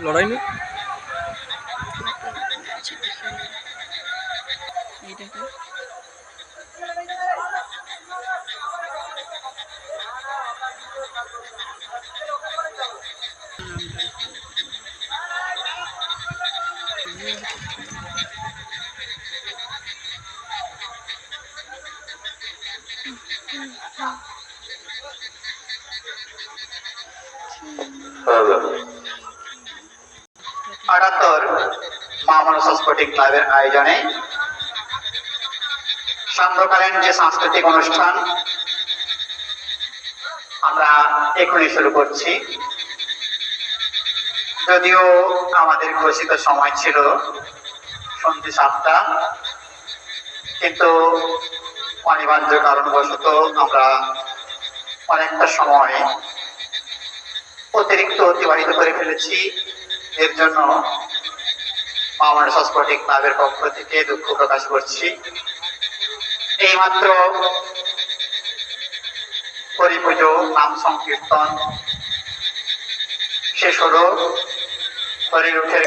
লড়াই নেই। আটাত্তর মা মানস স্পোর্টিং ক্লাবের আয়োজনে সান্ধ্যকালীন যে সাংস্কৃতিক অনুষ্ঠান আমরা এখনই শুরু করছি। যদিও আমাদের ঘোষিত সময় ছিল সন্ধ্যে 7টা, কিন্তু অনিবার্য কারণবশত আমরা অনেকটা সময় অতিরিক্ত অতিবাহিত করে ফেলেছি। এর জন্য মা মানস স্পোর্টিং ক্লাবের পক্ষ থেকে দুঃখ প্রকাশ করছি। এইমাত্র হরি পুজো, নাম সংকীর্তন শেষ হলো। হরির উঠে